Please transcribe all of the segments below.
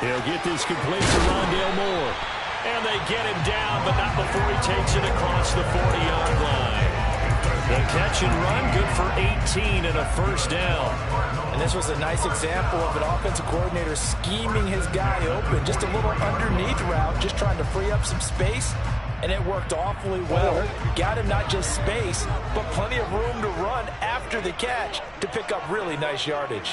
He'll get this complete to Rondale Moore. And they get him down, but not before he takes it across the 40-yard line. The catch and run, good for 18 and a first down. And this was a nice example of an offensive coordinator scheming his guy open. Just a little underneath route, just trying to free up some space. And it worked awfully well. Got him not just space, but plenty of room to run after the catch to pick up really nice yardage.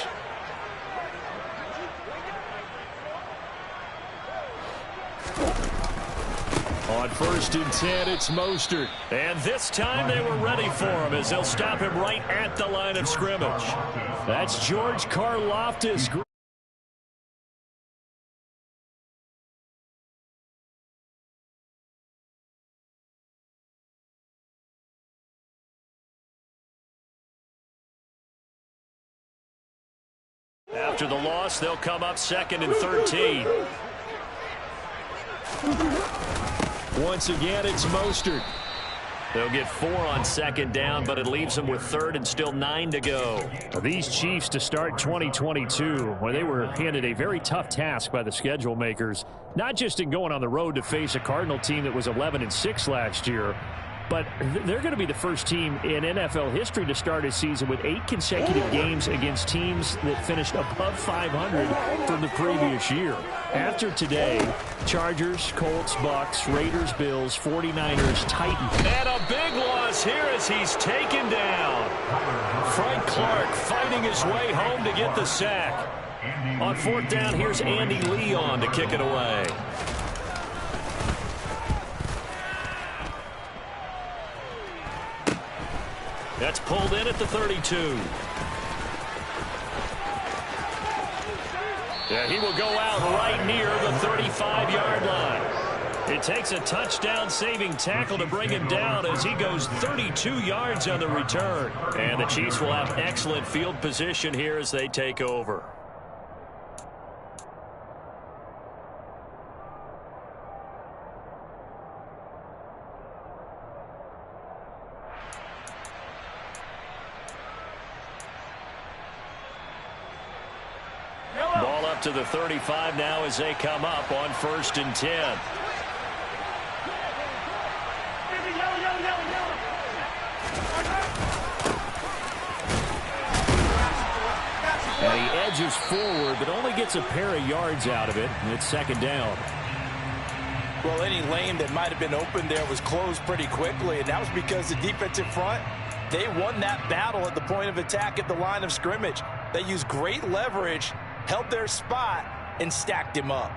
On 1st and 10, it's Mostert. And this time they were ready for him as they'll stop him right at the line of scrimmage. That's George Karlaftis. After the loss, they'll come up 2nd and 13. Once again, it's Mostert. They'll get 4 on 2nd down, but it leaves them with 3rd and still 9 to go. These Chiefs to start 2022, where they were handed a very tough task by the schedule makers, not just in going on the road to face a Cardinal team that was 11-6 last year, but they're going to be the first team in NFL history to start a season with 8 consecutive games against teams that finished above 500 from the previous year. After today, Chargers, Colts, Bucks, Raiders, Bills, 49ers, Titans. And a big loss here as he's taken down. Frank Clark fighting his way home to get the sack. On 4th down, here's Andy Leon to kick it away. That's pulled in at the 32. Yeah, he will go out right near the 35-yard line. It takes a touchdown-saving tackle to bring him down as he goes 32 yards on the return. And the Chiefs will have excellent field position here as they take over. Ball up to the 35 now as they come up on 1st and 10. And he edges forward, but only gets a pair of yards out of it. And it's 2nd down. Well, any lane that might have been open there was closed pretty quickly, and that was because the defensive front, they won that battle at the point of attack at the line of scrimmage. They used great leverage, held their spot, and stacked him up.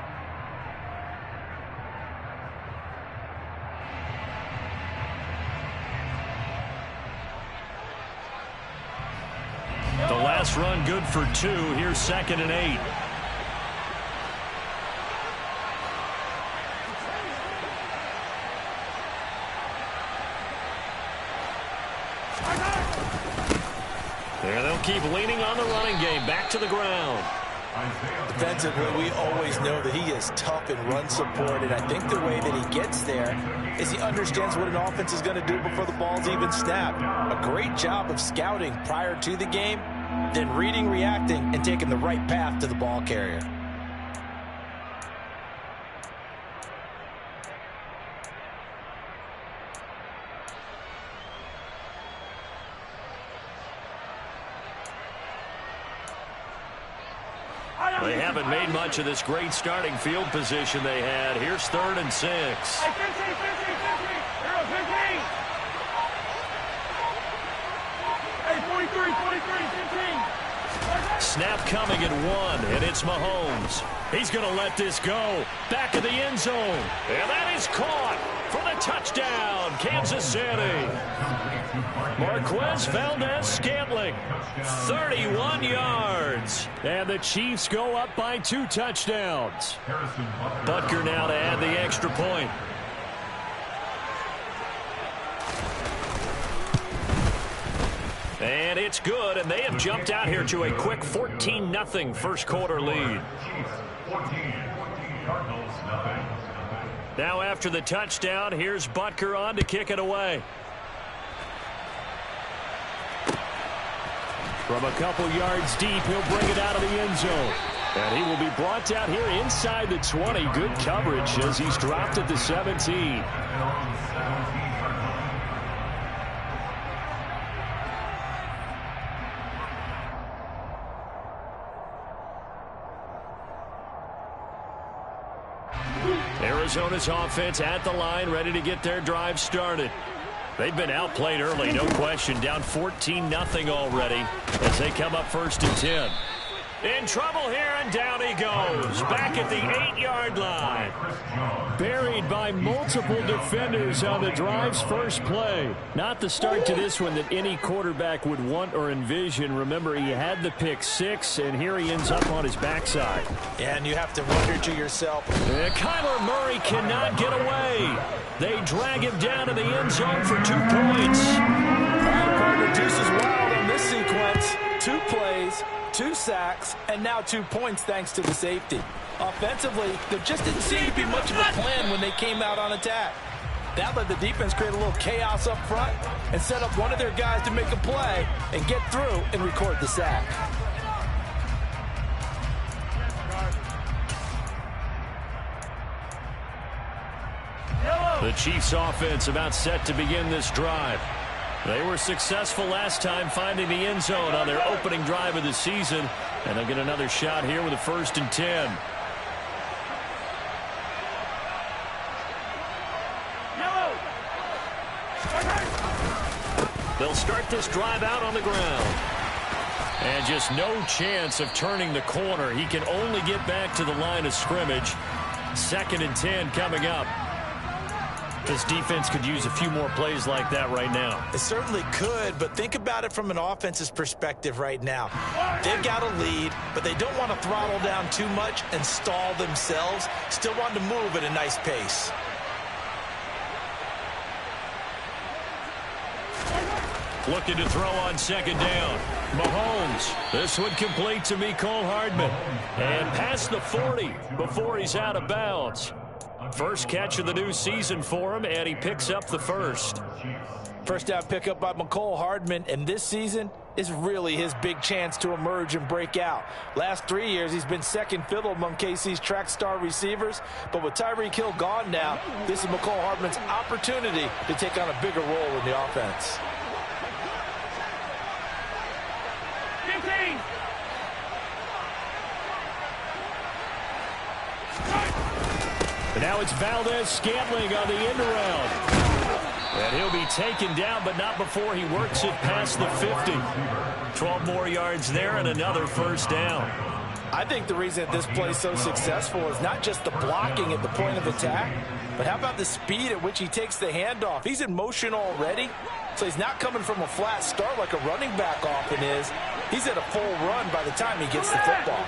The last run good for 2. Here's 2nd and 8. There they'll keep leaning on the running game. Back to the ground. Defensively, we always know that he is tough in run support, and I think the way that he gets there is he understands what an offense is going to do before the ball's even snapped. A great job of scouting prior to the game, then reading, reacting, and taking the right path to the ball carrier. They haven't made much of this great starting field position they had. Here's 3rd and 6. Snap coming at 1, and it's Mahomes. He's going to let this go. Back of the end zone. And that is caught for the touchdown, Kansas City. Marquez Valdez-Scantling, 31 yards. And the Chiefs go up by 2 touchdowns. Butker now to add the extra point. And it's good, and they have jumped out here to a quick 14-0 first quarter lead. Now after the touchdown, here's Butker on to kick it away. From a couple yards deep, he'll bring it out of the end zone. And he will be brought down here inside the 20. Good coverage as he's dropped at the 17. Arizona's offense at the line, ready to get their drive started. They've been outplayed early, no question. Down 14-0 already as they come up 1st and 10. In trouble here, and down he goes. Back at the 8-yard line. Buried by multiple defenders on the drive's first play. Not the start to this one that any quarterback would want or envision. Remember, he had the pick 6, and here he ends up on his backside. And you have to wonder to yourself. Kyler Murray cannot get away. They drag him down to the end zone for 2 points. All right, partner, deuce is wild on this sequence. 2 plays, 2 sacks, and now 2 points thanks to the safety. Offensively, there just didn't seem to be much of a plan when they came out on attack. That let the defense create a little chaos up front and set up one of their guys to make a play and get through and record the sack. The Chiefs offense about set to begin this drive. They were successful last time finding the end zone on their opening drive of the season. And they'll get another shot here with a 1st and 10. They'll start this drive out on the ground. And just no chance of turning the corner. He can only get back to the line of scrimmage. 2nd and 10 coming up. This defense could use a few more plays like that right now. It certainly could, but think about it from an offense's perspective right now. They've got a lead, but they don't want to throttle down too much and stall themselves. Still want to move at a nice pace. Looking to throw on 2nd down. Mahomes. This one complete to Mecole Hardman. And past the 40 before he's out of bounds. First catch of the new season for him, and he picks up the 1st. First down pickup by Mecole Hardman, and this season is really his big chance to emerge and break out. Last 3 years, he's been second fiddle among KC's track star receivers, but with Tyreek Hill gone now, this is Mecole Hardman's opportunity to take on a bigger role in the offense. 15. But now it's Valdez-Scantling on the end around. And he'll be taken down, but not before he works it past the 50. 12 more yards there and another 1st down. I think the reason this play is so successful is not just the blocking at the point of attack, but how about the speed at which he takes the handoff? He's in motion already, so he's not coming from a flat start like a running back often is. He's at a full run by the time he gets the football.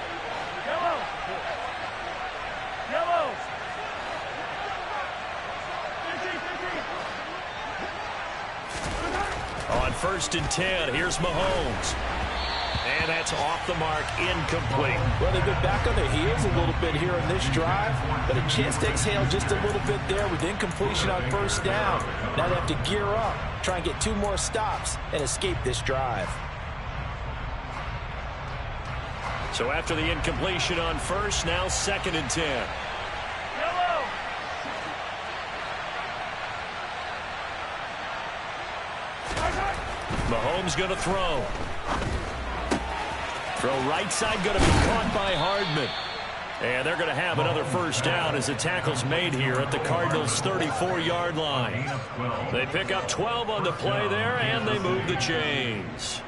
On 1st and 10, here's Mahomes. And that's off the mark, incomplete. Well, they've been back on their heels a little bit here in this drive, but a chance to exhale just a little bit there with incompletion on 1st down. Now they have to gear up, try and get 2 more stops, and escape this drive. So after the incompletion on 1st, now 2nd and 10. Mahomes going to throw. Throw right side going to be caught by Hardman. And they're going to have another 1st down as the tackle's made here at the Cardinals' 34-yard line. They pick up 12 on the play there, and they move the chains.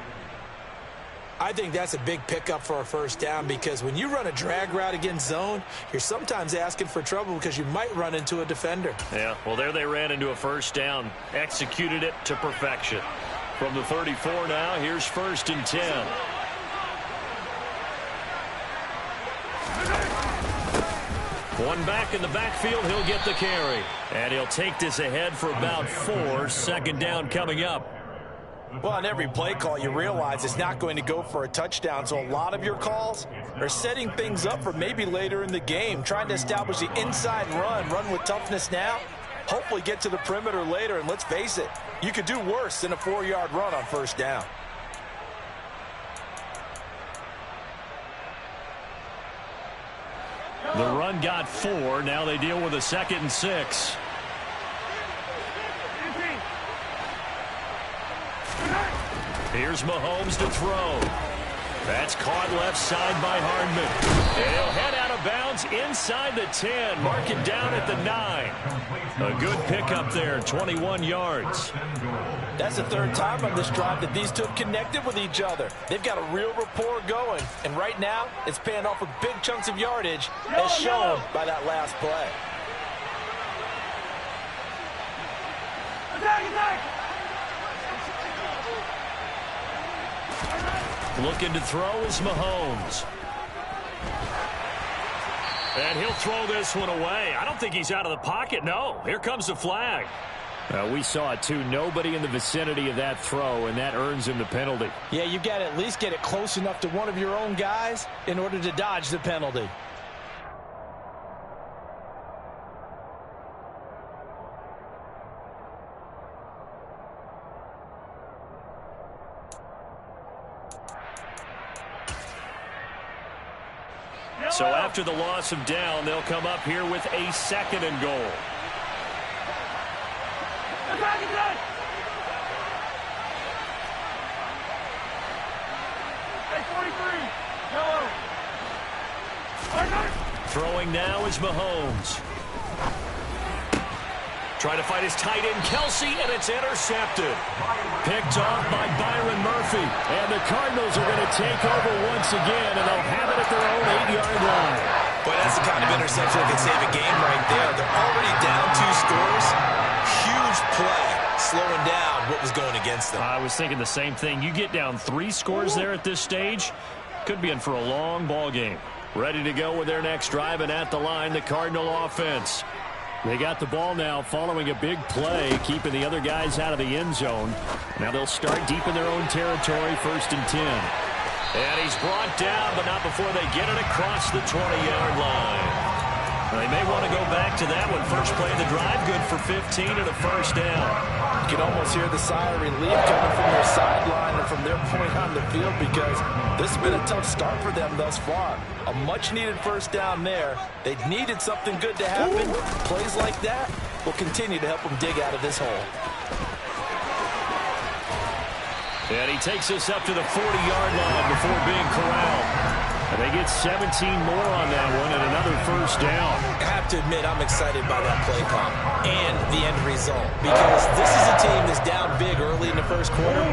I think that's a big pickup for a 1st down because when you run a drag route against zone, you're sometimes asking for trouble because you might run into a defender. Yeah, well, there they ran into a 1st down. Executed it to perfection. From the 34 now, here's 1st and 10. One back in the backfield, he'll get the carry. And he'll take this ahead for about 4. 2nd down coming up. Well, on every play call, you realize it's not going to go for a touchdown. So a lot of your calls are setting things up for maybe later in the game, trying to establish the inside run with toughness now, hopefully get to the perimeter later. And let's face it, you could do worse than a 4-yard run on 1st down. The run got 4. Now they deal with a 2nd and 6. Here's Mahomes to throw. That's caught left side by Hardman. And he'll head out of bounds inside the 10. Mark it down at the 9. A good pickup there, 21 yards. That's the 3rd time on this drive that these two have connected with each other. They've got a real rapport going. And right now, it's paying off with big chunks of yardage, as shown by that last play. Looking to throw is Mahomes. And he'll throw this one away. I don't think he's out of the pocket. No, here comes the flag. We saw it too. Nobody in the vicinity of that throw, and that earns him the penalty. Yeah, you got to at least get it close enough to one of your own guys in order to dodge the penalty. So after the loss of down, they'll come up here with a 2nd and goal. Throwing now is Mahomes. Trying to fight his tight end, Kelsey, and it's intercepted. Picked off by Byron Murphy. And the Cardinals are going to take over once again, and they'll have it at their own 8-yard line. Boy, that's the kind of interception that can save a game right there. They're already down 2 scores. Huge play, slowing down what was going against them. I was thinking the same thing. You get down 3 scores there at this stage, could be in for a long ball game. Ready to go with their next drive, and at the line, the Cardinal offense. They got the ball now following a big play, keeping the other guys out of the end zone. Now they'll start deep in their own territory, 1st and 10. And he's brought down, but not before they get it across the 20-yard line. They may want to go back to that one. First play of the drive, good for 15 and a 1st down. You can almost hear the sigh of relief coming from their sideline and from their point on the field, because this has been a tough start for them thus far. A much-needed 1st down there. They needed something good to happen. Plays like that will continue to help them dig out of this hole. And he takes us up to the 40-yard line before being corralled. And they get 17 more on that one and another 1st down. I have to admit, I'm excited by that play call and the end result, because this is a team that's down big early in the 1st quarter,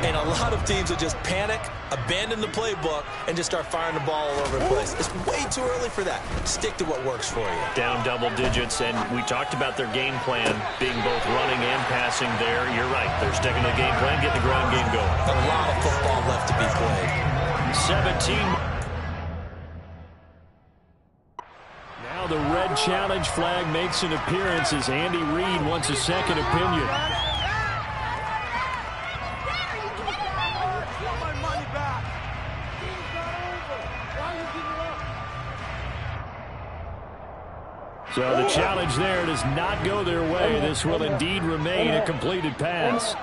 and a lot of teams will just panic, abandon the playbook, and just start firing the ball all over the place. It's way too early for that. Stick to what works for you. Down double digits, and we talked about their game plan being both running and passing there. You're right. They're sticking to the game plan, getting the ground game going. A lot of football left to be played. 17. Now the red challenge flag makes an appearance as Andy Reid wants a second opinion. So the challenge there does not go their way. This will indeed remain a completed pass.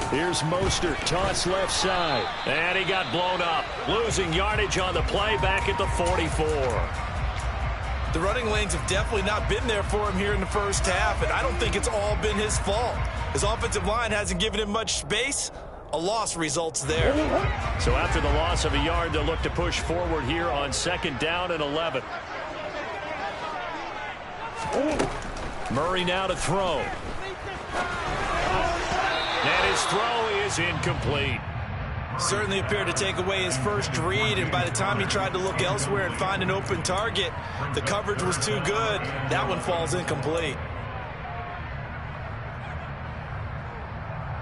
Here's Mostert, toss left side. And he got blown up. Losing yardage on the play back at the 44. The running lanes have definitely not been there for him here in the 1st half, and I don't think it's all been his fault. His offensive line hasn't given him much space. A loss results there. So after the loss of a yard, they'll look to push forward here on 2nd down and 11. Murray now to throw. And his throw is incomplete. Certainly appeared to take away his first read, and by the time he tried to look elsewhere and find an open target, the coverage was too good. That one falls incomplete.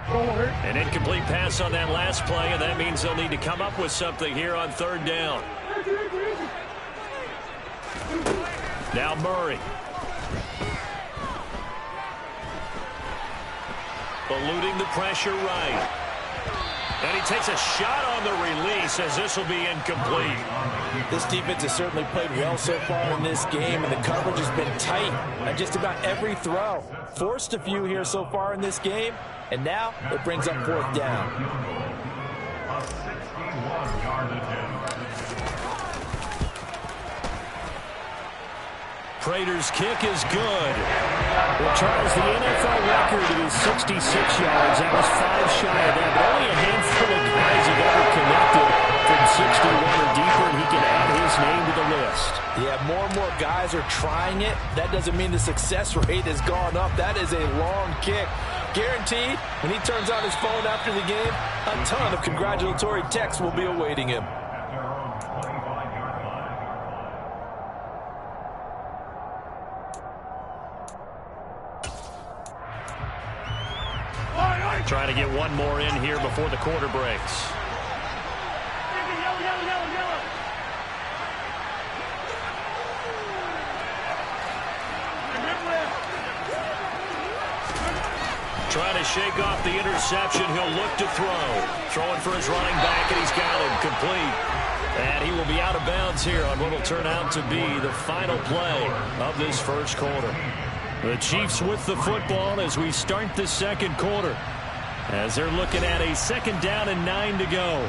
An incomplete pass on that last play, and that means they'll need to come up with something here on 3rd down. Now Murray. Eluding the pressure right. And he takes a shot on the release as this will be incomplete. This defense has certainly played well so far in this game, and the coverage has been tight on just about every throw. Forced a few here so far in this game, and now it brings up 4th down. Prater's kick is good. Well, Charles, the NFL record is 66 yards. That was 5 shy of that, but only a handful of guys have ever connected from 61 or deeper, and he can add his name to the list. Yeah, more and more guys are trying it. That doesn't mean the success rate has gone up. That is a long kick. Guaranteed, when he turns on his phone after the game, a ton of congratulatory texts will be awaiting him. Trying to get one more in here before the quarter breaks. Trying to shake off the interception. He'll look to throw. Throwing for his running back, and he's got him complete. And he will be out of bounds here on what will turn out to be the final play of this first quarter. The Chiefs with the football as we start the second quarter, as they're looking at a 2nd down and 9 to go.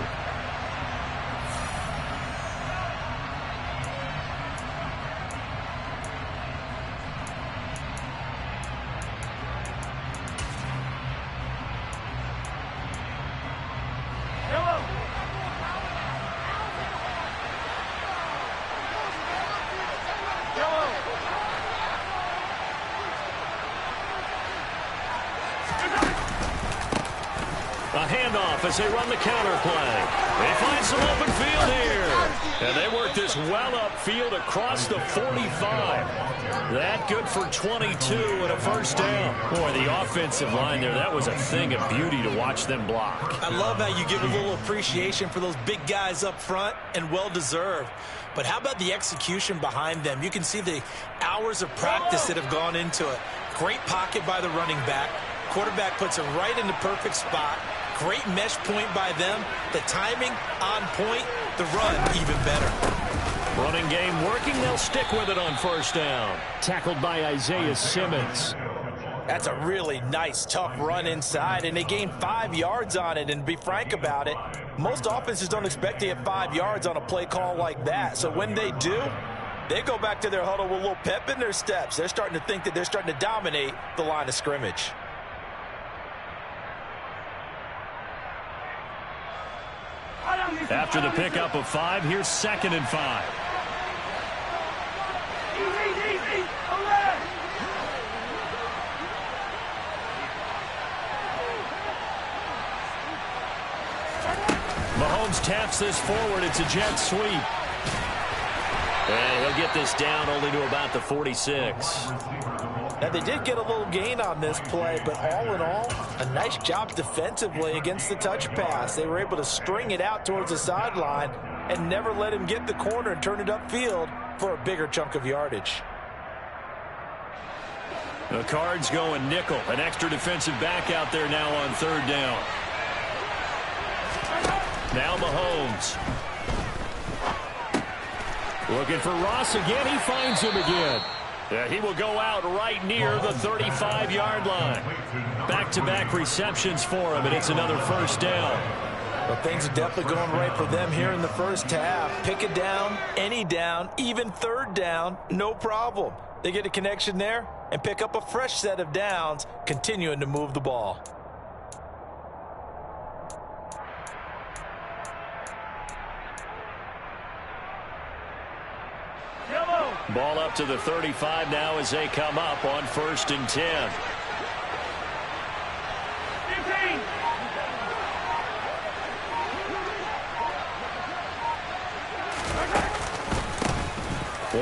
A handoff as they run the counter play. They find some open field here. And they work this well upfield across the 45. That good for 22 and a first down. Boy, the offensive line there, that was a thing of beauty to watch them block. I love how you give a little appreciation for those big guys up front, and well-deserved. But how about the execution behind them? You can see the hours of practice that have gone into it. Great pocket by the running back. Quarterback puts it right in the perfect spot. Great mesh point by them. The timing on point. The run even better. Running game working. They'll stick with it on first down. Tackled by Isaiah Simmons. That's a really nice, tough run inside, and they gained 5 yards on it. And to be frank about it, most offenses don't expect to get 5 yards on a play call like that. So when they do, they go back to their huddle with a little pep in their steps. They're starting to think that they're starting to dominate the line of scrimmage. After the pickup of 5, here's 2nd and 5. Mahomes taps this forward. It's a jet sweep. And he'll get this down only to about the 46. Now, they did get a little gain on this play, but all in all, a nice job defensively against the touch pass. They were able to string it out towards the sideline and never let him get the corner and turn it upfield for a bigger chunk of yardage. The Cards going nickel. An extra defensive back out there now on 3rd down. Now Mahomes. Looking for Ross again. He finds him again. Yeah, he will go out right near the 35-yard line. Back-to-back receptions for him, and it's another first down. Well, things are definitely going right for them here in the first half. Pick it down, any down, even 3rd down, no problem. They get a connection there and pick up a fresh set of downs, continuing to move the ball. Ball up to the 35 now as they come up on 1st and 10.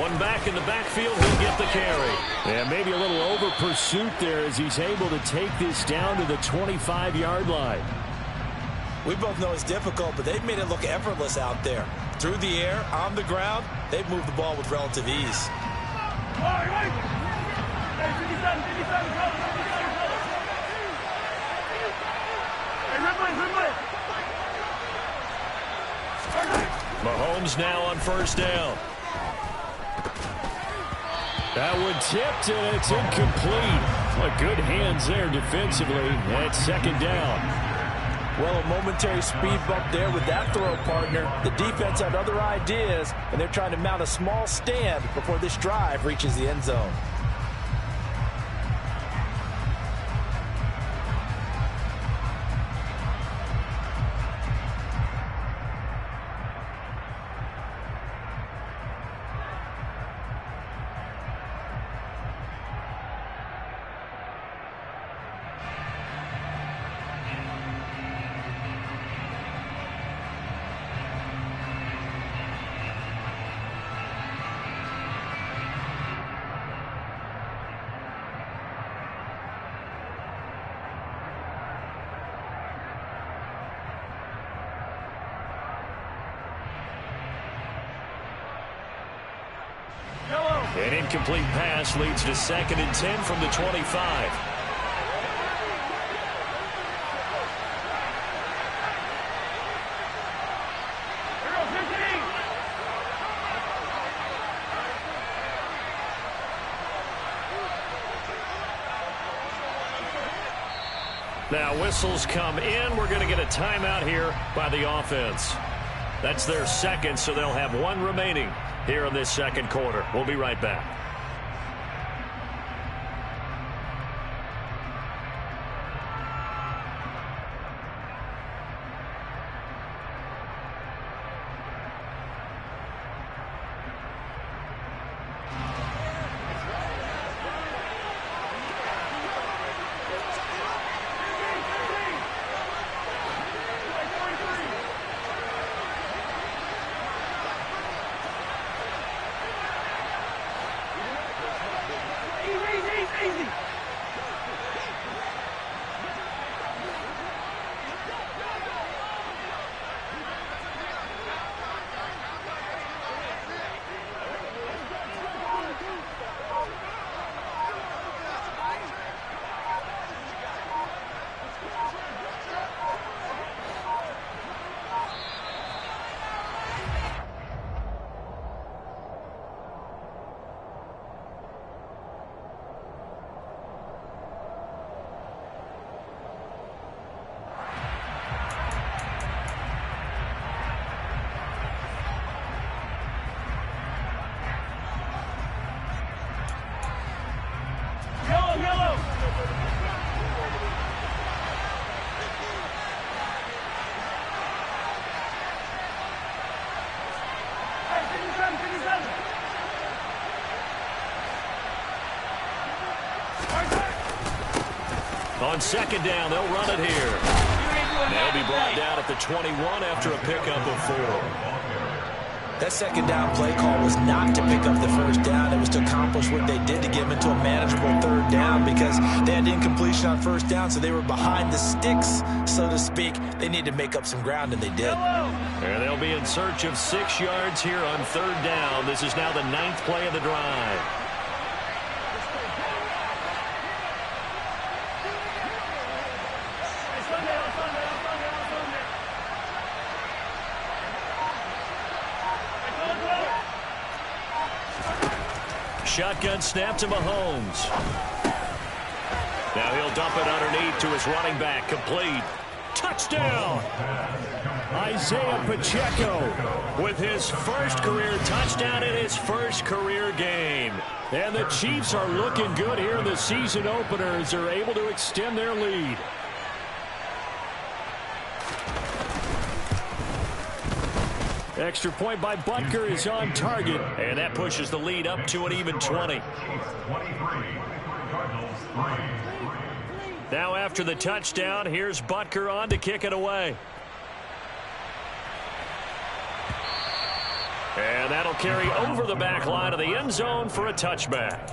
One back in the backfield, he'll get the carry. And maybe a little over pursuit there as he's able to take this down to the 25-yard line. We both know it's difficult, but they've made it look effortless out there. Through the air, on the ground, they've moved the ball with relative ease. Mahomes now on 1st down. That one tipped, and it's incomplete. Well, good hands there defensively. That's 2nd down. Well, a momentary speed bump there with that throw, partner. The defense had other ideas, and they're trying to mount a small stand before this drive reaches the end zone. An incomplete pass leads to 2nd and 10 from the 25. Now whistles come in. We're going to get a timeout here by the offense. That's their second, so they'll have one remaining here in this second quarter. We'll be right back. On second down, they'll run it here. They'll be brought down at the 21 after a pickup of 4. That second down play call was not to pick up the first down. It was to accomplish what they did to get them into a manageable third down because they had incompletion on first down, so they were behind the sticks, so to speak. They needed to make up some ground, and they did. And they'll be in search of 6 yards here on third down. This is now the 9th play of the drive. Shotgun snap to Mahomes. Now he'll dump it underneath to his running back. Complete. Touchdown! Isaiah Pacheco with his first career touchdown in his first career game. And the Chiefs are looking good here in the season opener as they're able to extend their lead. Extra point by Butker is on target, and that pushes the lead up to an even 20. Now after the touchdown, here's Butker on to kick it away. And that'll carry over the back line of the end zone for a touchback.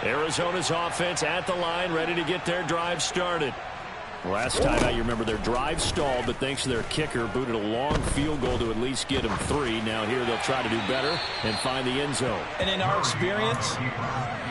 Arizona's offense at the line, ready to get their drive started. Last time out, you remember their drive stalled, but thanks to their kicker, booted a long field goal to at least get them 3. Now here they'll try to do better and find the end zone. And in our experience,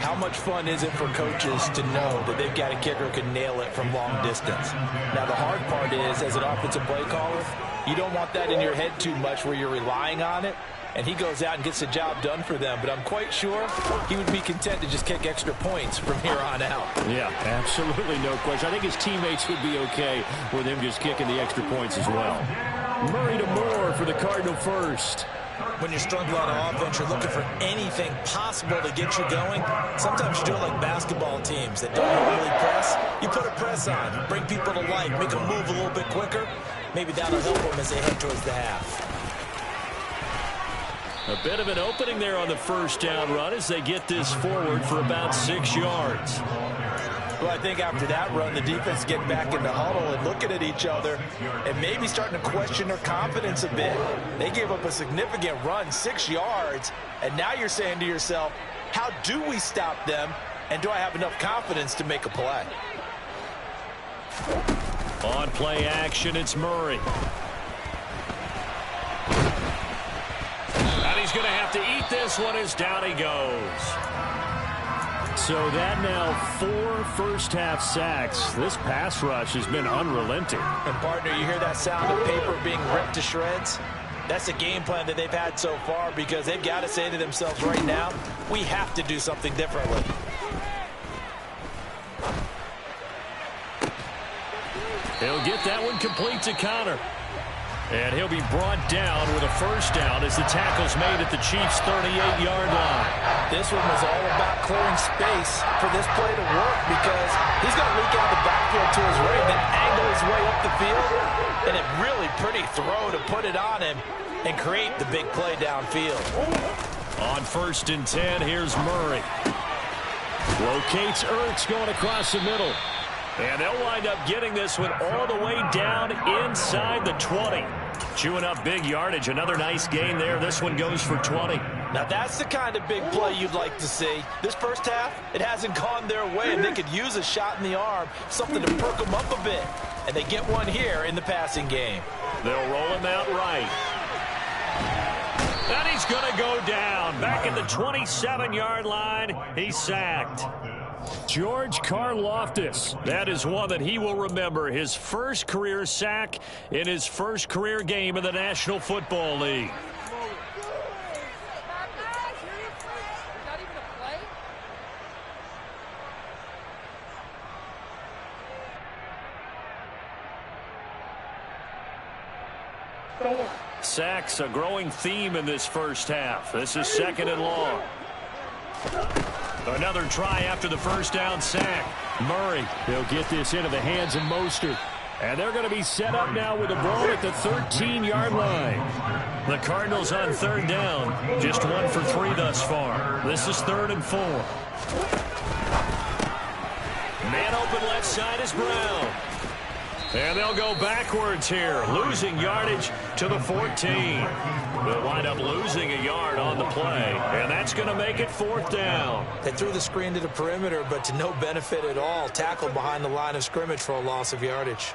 how much fun is it for coaches to know that they've got a kicker who can nail it from long distance? Now the hard part is, as an offensive play caller, You don't want that in your head too much where you're relying on it. And he goes out and gets the job done for them. But I'm quite sure he would be content to just kick extra points from here on out. Yeah, absolutely no question. I think his teammates would be okay with him just kicking the extra points as well. Murray to Moore for the Cardinal first. When you're struggling on offense, you're looking for anything possible to get you going. Sometimes you do it like basketball teams that don't really press. You put a press on, bring people to life, make them move a little bit quicker. Maybe that'll help them as they head towards the half. A bit of an opening there on the first down run as they get this forward for about 6 yards. Well, I think after that run, the defense get back in the huddle and looking at each other and maybe starting to question their confidence a bit. They gave up a significant run, 6 yards, and now you're saying to yourself, how do we stop them, and do I have enough confidence to make a play? On play action, it's Murray. And he's going to have to eat this one as down he goes. So that now 4 first-half sacks. This pass rush has been unrelenting. And, partner, you hear that sound of paper being ripped to shreds? That's a game plan that they've had so far because they've got to say to themselves right now, we have to do something differently. He'll get that one complete to Connor. And he'll be brought down with a first down as the tackle's made at the Chiefs' 38-yard line. This one was all about clearing space for this play to work because he's going to leak out the backfield to his right, then angle his way up the field. And a really pretty throw to put it on him and create the big play downfield. On 1st and 10, here's Murray. Locates Ertz going across the middle. And they'll wind up getting this one all the way down inside the 20. Chewing up big yardage. Another nice gain there. This one goes for 20. Now that's the kind of big play you'd like to see. This first half, it hasn't gone their way, and they could use a shot in the arm, something to perk them up a bit. And they get one here in the passing game. They'll roll him out right. And he's going to go down. Back at the 27-yard line, he's sacked. George Karlaftis. That is one that he will remember. His first career sack in his first career game in the National Football League. Sacks a growing theme in this first half. This is 2nd and long. Another try after the first down sack. Murray, they'll get this into the hands of Mostert. And they're going to be set up now with the ball at the 13-yard line. The Cardinals on 3rd down. Just 1 for 3 thus far. This is 3rd and 4. Man open left side is Brown. And they'll go backwards here, losing yardage to the 14. They'll wind up losing a yard on the play, and that's going to make it 4th down. They threw the screen to the perimeter, but to no benefit at all. Tackled behind the line of scrimmage for a loss of yardage.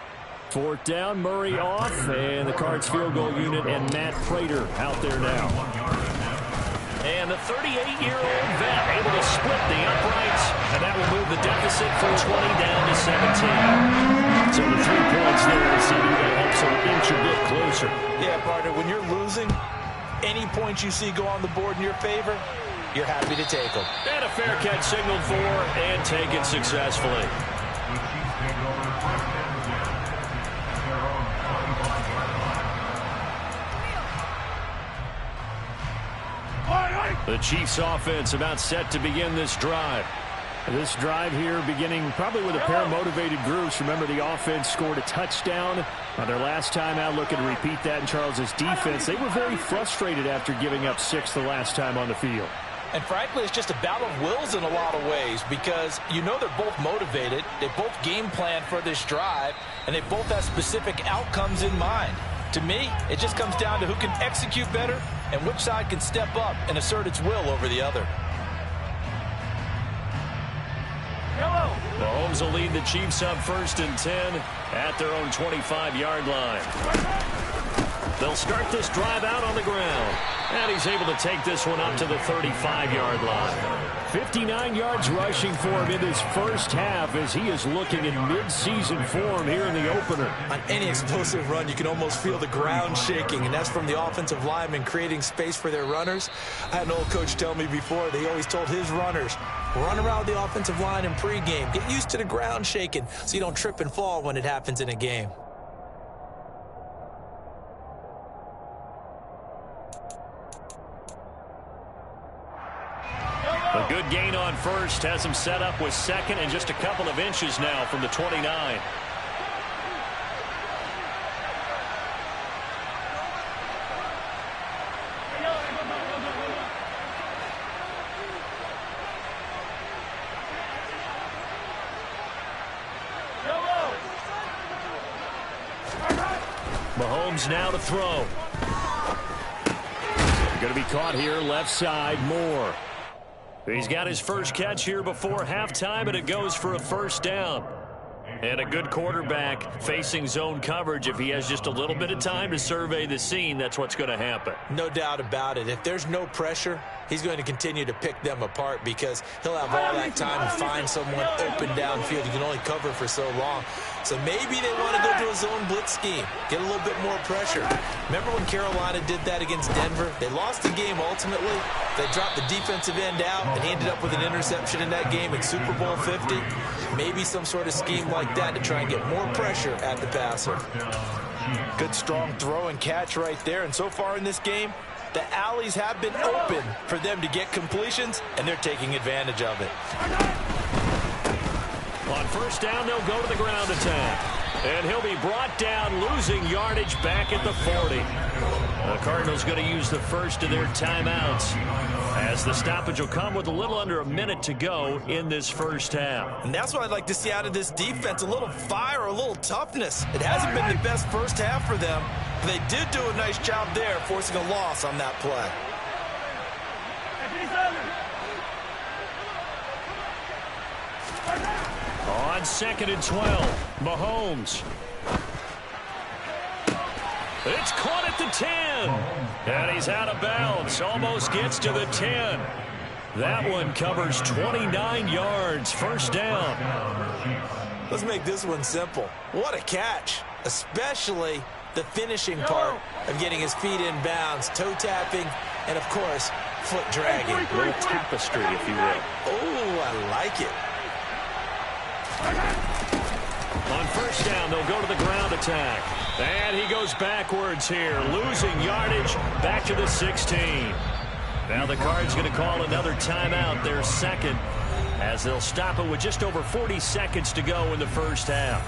4th down, Murray off, and the Cards field goal unit and Matt Prater out there now. And the 38-year-old vet able to split the uprights, and that will move the deficit from 20 down to 17. So the 3 points there, CD, that helps them inch a bit closer. Yeah, partner, when you're losing, any points you see go on the board in your favor, you're happy to take them. And a fair catch signaled for and taken successfully. The Chiefs offense about set to begin this drive. This drive here beginning probably with a pair of motivated groups. Remember, the offense scored a touchdown on their last time out. Looking to repeat that in Charles's defense. They were very frustrated after giving up 6 the last time on the field. And frankly, it's just a battle of wills in a lot of ways because you know they're both motivated. They both game plan for this drive, and they both have specific outcomes in mind. To me, it just comes down to who can execute better and which side can step up and assert its will over the other. Mahomes will lead the Chiefs up 1st and 10 at their own 25-yard line. They'll start this drive out on the ground. And he's able to take this one up to the 35-yard line. 59 yards rushing for him in this first half as he is looking in mid-season form here in the opener. On any explosive run, you can almost feel the ground shaking, and that's from the offensive linemen creating space for their runners. I had an old coach tell me before, they always told his runners, run around the offensive line in pregame. Get used to the ground shaking so you don't trip and fall when it happens in a game. A good gain on first has him set up with second and just a couple of inches now from the 29. Mahomes now to throw. Going to be caught here left side, Moore. He's got his first catch here before halftime, and it goes for a first down. And a good quarterback facing zone coverage. If he has just a little bit of time to survey the scene, that's what's going to happen. No doubt about it. If there's no pressure, he's going to continue to pick them apart because he'll have all that time to find someone open downfield. You can only cover for so long. So maybe they want to go to a zone blitz scheme, get a little bit more pressure. Remember when Carolina did that against Denver? They lost the game ultimately. They dropped the defensive end out, and he ended up with an interception in that game in Super Bowl 50. Maybe some sort of scheme like that to try and get more pressure at the passer. Good strong throw and catch right there. And so far in this game, the alleys have been open for them to get completions, and they're taking advantage of it. On first down, they'll go to the ground attack. And he'll be brought down, losing yardage back at the 40. The Cardinals going to use the first of their timeouts as the stoppage will come with a little under a minute to go in this first half. And that's what I'd like to see out of this defense, a little fire, a little toughness. It hasn't been the best first half for them. They did do a nice job there, forcing a loss on that play. On 2nd and 12, Mahomes. It's caught at the 10. And he's out of bounds. Almost gets to the 10. That one covers 29 yards. First down. Let's make this one simple. What a catch, especially the finishing part of getting his feet in bounds, toe tapping, and, of course, foot dragging. A little tapestry, if you will. Oh, I like it. On first down, they'll go to the ground attack. And he goes backwards here, losing yardage back to the 16. Now the Cards going to call another timeout, their second, as they'll stop it with just over 40 seconds to go in the first half.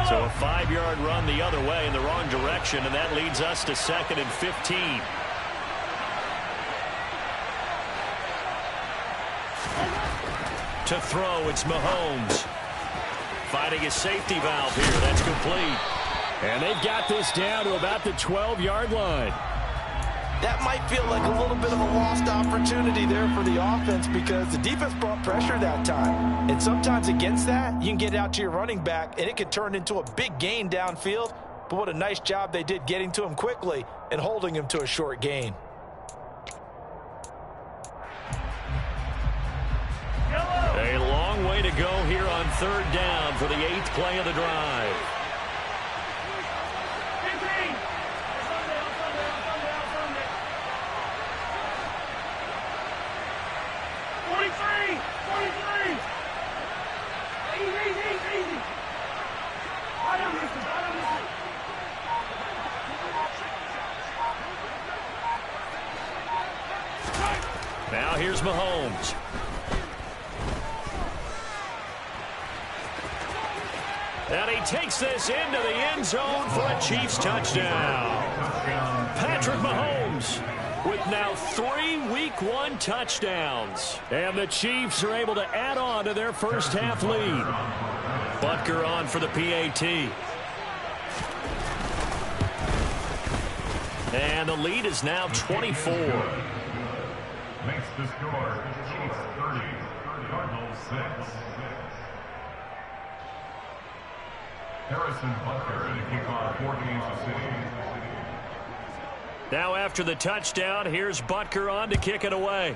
So a 5-yard run the other way in the wrong direction, and that leads us to 2nd and 15. To throw, it's Mahomes. Finding his safety valve here. That's complete. And they've got this down to about the 12-yard line. That might feel like a little bit of a lost opportunity there for the offense because the defense brought pressure that time. And sometimes against that, you can get out to your running back, and it could turn into a big gain downfield. But what a nice job they did getting to him quickly and holding him to a short gain. A long way to go here on 3rd down for the 8th play of the drive. Now here's Mahomes. And he takes this into the end zone for a Chiefs touchdown. Patrick Mahomes with now 3 Week 1 touchdowns. And the Chiefs are able to add on to their first half lead. Butker on for the PAT. And the lead is now 24. Makes the score Chiefs 30, Cardinals 6. Now after the touchdown, here's Butker on to kick it away.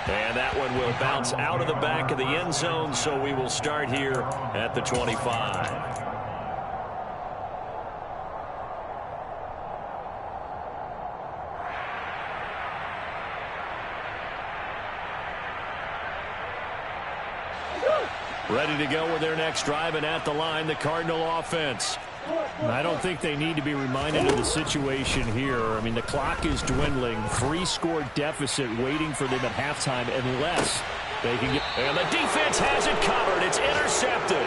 And that one will bounce out of the back of the end zone, so we will start here at the 25. Ready to go with their next drive, and at the line, the Cardinal offense. I don't think they need to be reminded of the situation here. I mean, the clock is dwindling. 3-score deficit waiting for them at halftime unless they can get... And the defense has it covered. It's intercepted.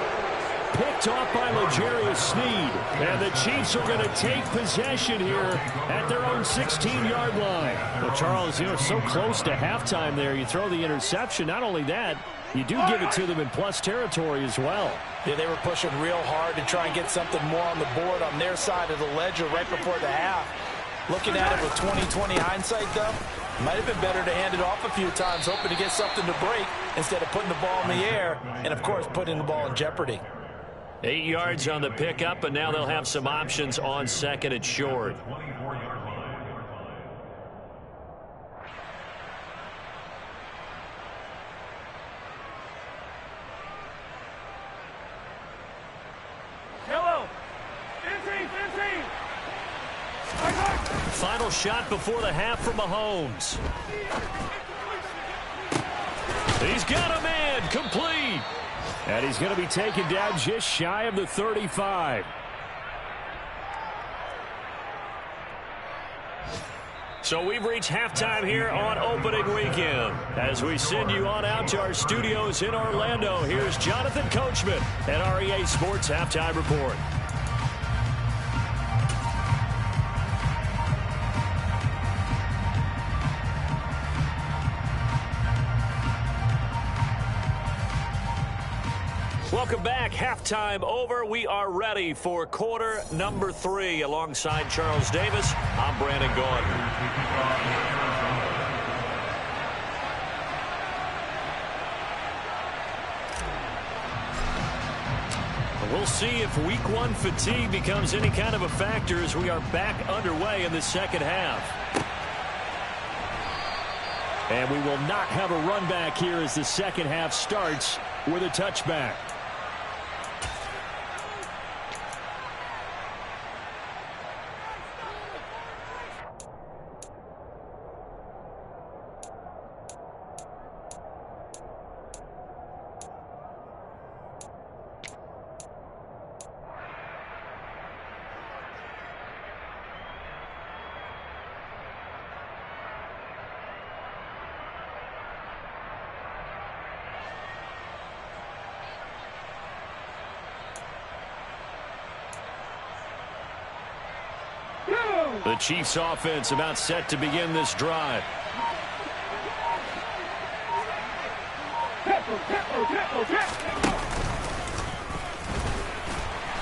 Picked off by L'Jarius Sneed. And the Chiefs are going to take possession here at their own 16-yard line. Well, Charles, you know, so close to halftime there. You throw the interception. Not only that, you do give it to them in plus territory as well. Yeah, they were pushing real hard to try and get something more on the board on their side of the ledger right before the half. Looking at it with 20/20 hindsight, though, might have been better to hand it off a few times, hoping to get something to break instead of putting the ball in the air and, of course, putting the ball in jeopardy. 8 yards on the pickup, and now they'll have some options on second and short. Final shot before the half for Mahomes. He's got a man, complete. And he's going to be taken down just shy of the 35. So we've reached halftime here on opening weekend. As we send you on out to our studios in Orlando, here's Jonathan Coachman at REA Sports Halftime Report. Welcome back. Halftime over. We are ready for quarter number 3. Alongside Charles Davis, I'm Brandon Gaudin. We'll see if week 1 fatigue becomes any kind of a factor as we are back underway in the second half. And we will not have a run back here as the second half starts with a touchback. The Chiefs offense about set to begin this drive.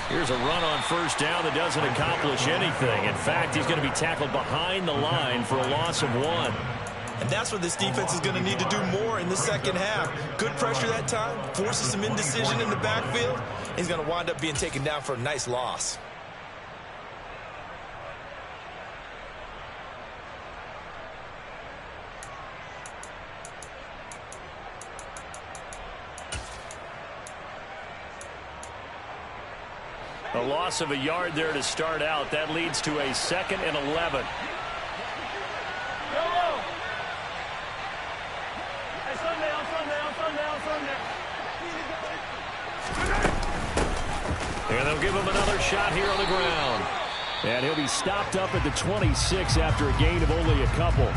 Here's a run on first down that doesn't accomplish anything. In fact, he's going to be tackled behind the line for a loss of 1. And that's what this defense is going to need to do more in the second half. Good pressure that time, forces some indecision in the backfield. He's going to wind up being taken down for a nice loss. A loss of a yard there to start out. That leads to a 2nd and 11. And they'll give him another shot here on the ground. And he'll be stopped up at the 26 after a gain of only a couple.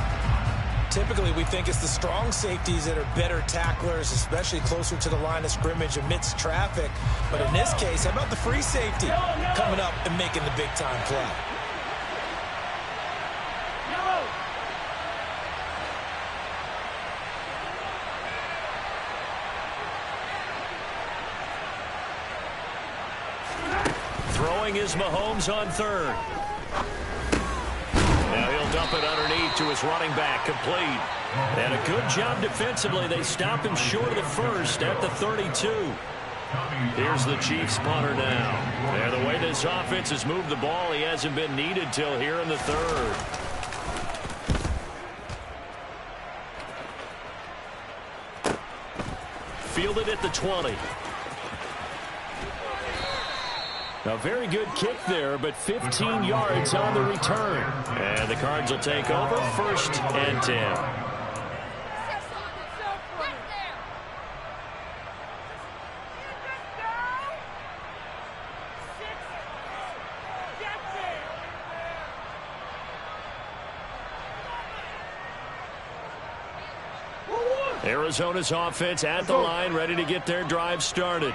Typically, we think it's the strong safeties that are better tacklers, especially closer to the line of scrimmage amidst traffic. But in this case, how about the free safety coming up and making the big-time play? Throwing is Mahomes on third. Now he'll dump it underneath to his running back, complete. And a good job defensively. They stop him short of the first at the 32. Here's the Chiefs punter now. And the way this offense has moved the ball, he hasn't been needed till here in the third. Fielded at the 20. A very good kick there, but 15 yards on the return. And the Cards will take over, 1st and 10. Arizona's offense at the line, ready to get their drive started.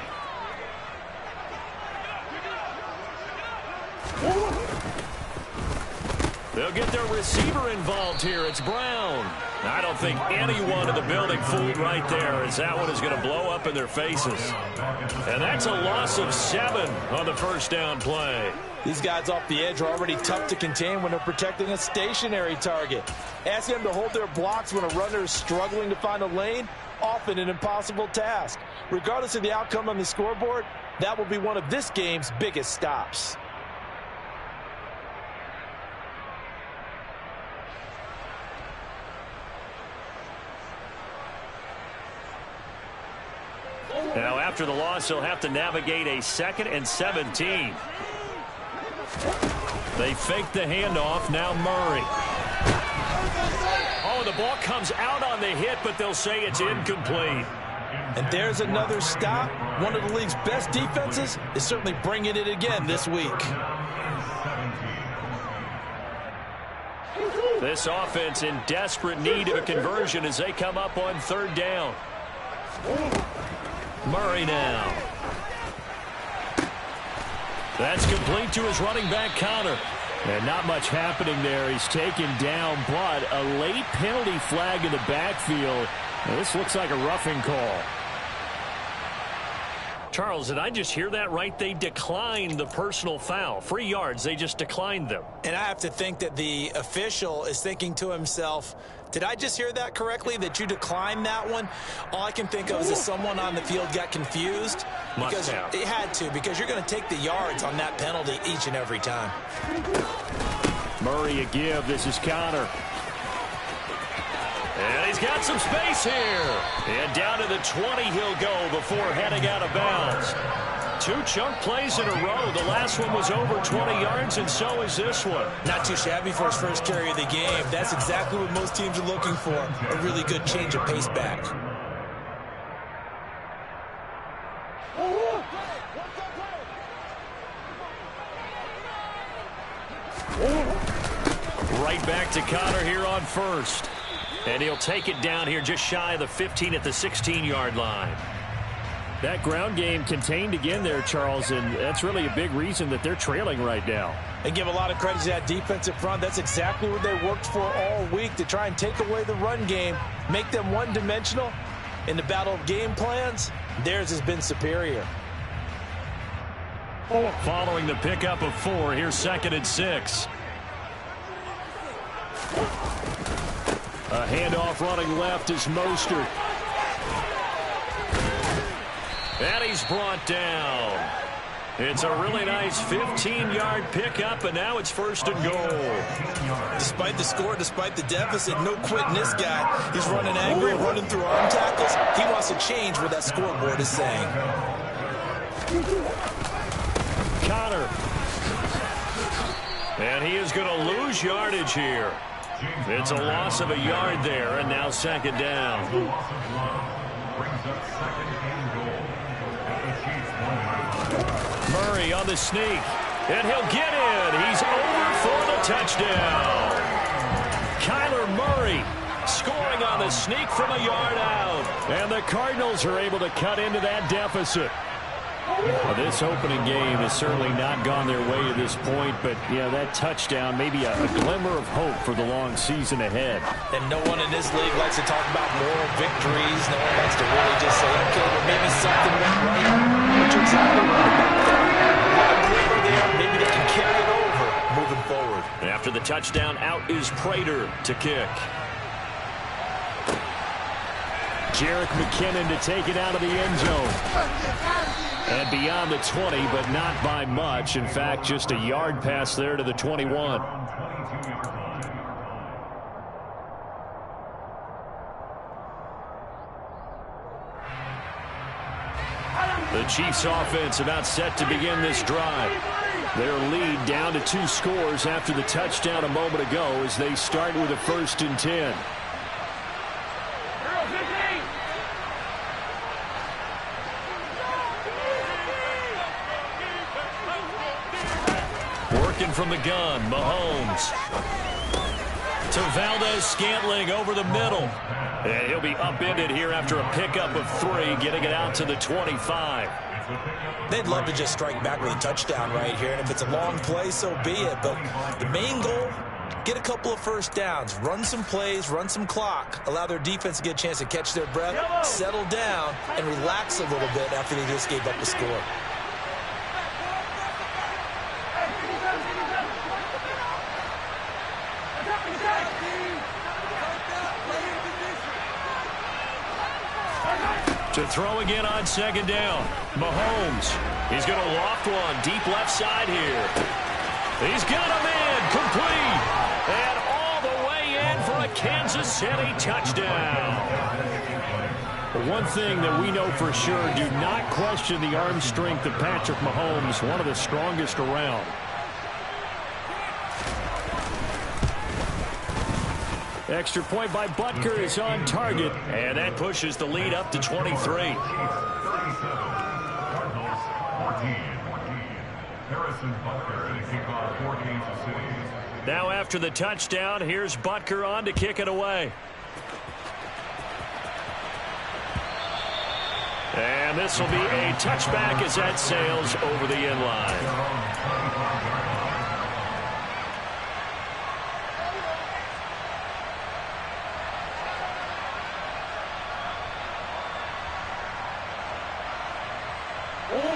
They'll get their receiver involved here. It's Brown. I don't think anyone in the building fooled right there, as that one is going to blow up in their faces. And that's a loss of 7 on the first down play. These guys off the edge are already tough to contain when they're protecting a stationary target. Asking them to hold their blocks when a runner is struggling to find a lane, often an impossible task. Regardless of the outcome on the scoreboard, that will be one of this game's biggest stops. Now, after the loss, he'll have to navigate a 2nd and 17. They fake the handoff. Now Murray. Oh, the ball comes out on the hit, but they'll say it's incomplete. And there's another stop. One of the league's best defenses is certainly bringing it again this week. This offense in desperate need of a conversion as they come up on 3rd down. Murray now. That's complete to his running back, Connor. And not much happening there. He's taken down, but a late penalty flag in the backfield. Now, this looks like a roughing call. Charles, did I just hear that right? They declined the personal foul. 3 yards, they just declined them. And I have to think that the official is thinking to himself, did I just hear that correctly, that you declined that one? All I can think of is that someone on the field got confused. Must have. It had to, because you're going to take the yards on that penalty each and every time. Murray a give. This is Connor. And he's got some space here. And down to the 20 he'll go before heading out of bounds. 2 chunk plays in a row. The last one was over 20 yards, and so is this one. Not too shabby for his first carry of the game. That's exactly what most teams are looking for, a really good change of pace back. Right back to Connor here on 1st. And he'll take it down here just shy of the 15 at the 16-yard line. That ground game contained again there, Charles, and that's really a big reason that they're trailing right now. And give a lot of credit to that defensive front. That's exactly what they worked for all week, to try and take away the run game, make them one-dimensional. In the battle of game plans, theirs has been superior. Following the pickup of 4, here's 2nd and 6. A handoff running left is Mostert. And he's brought down. It's a really nice 15-yard pickup, and now it's 1st and goal. Despite the score, despite the deficit, no quitting this guy. He's running angry, running through arm tackles. He wants to change what that scoreboard is saying. Connor. And he is going to lose yardage here. It's a loss of a yard there, and now 2nd down. Murray on the sneak, and he'll get in. He's over for the touchdown. Kyler Murray scoring on the sneak from a yard out. And the Cardinals are able to cut into that deficit. Well, this opening game has certainly not gone their way at this point, but, yeah, that touchdown, maybe a glimmer of hope for the long season ahead. And no one in this league likes to talk about moral victories. No one likes to really just say, okay, well, maybe something went right. But you're exactly right about that. A little glimmer there, maybe they can carry it over moving forward. After the touchdown. Out is Prater to kick. Jerick McKinnon to take it out of the end zone. And beyond the 20, but not by much. In fact, just a yard pass there to the 21. The Chiefs offense about set to begin this drive. Their lead down to 2 scores after the touchdown a moment ago as they start with a 1st and 10. Working from the gun, Mahomes. To Valdez-Scantling over the middle. And he'll be upended here after a pickup of 3, getting it out to the 25. They'd love to just strike back with a touchdown right here, and if it's a long play, so be it. But the main goal, get a couple of first downs, run some plays, run some clock, allow their defense to get a chance to catch their breath, settle down, and relax a little bit after they just gave up the score. To throw again on 2nd down. Mahomes. He's going to loft one deep left side here. He's got him in. Complete. And all the way in for a Kansas City touchdown. One thing that we know for sure, do not question the arm strength of Patrick Mahomes, one of the strongest around. Extra point by Butker is on target, and that pushes the lead up to 23. Now after the touchdown, here's Butker on to kick it away. And this will be a touchback as that sails over the end line.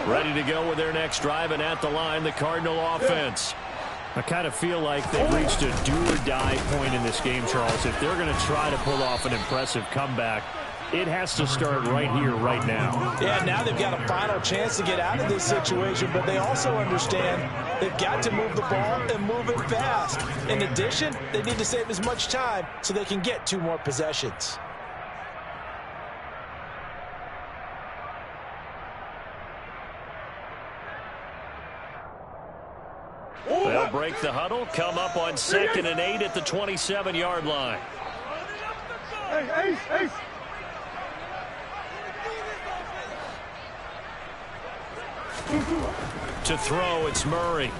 Ready to go with their next drive, and at the line, the Cardinal offense. I kind of feel like they've reached a do-or-die point in this game, Charles. If they're going to try to pull off an impressive comeback, it has to start right here, right now. Yeah, now they've got a final chance to get out of this situation, but they also understand they've got to move the ball and move it fast. In addition, they need to save as much time so they can get 2 more possessions. They'll break the huddle, come up on 2nd and 8 at the 27-yard line. Ace. To throw, it's Murray.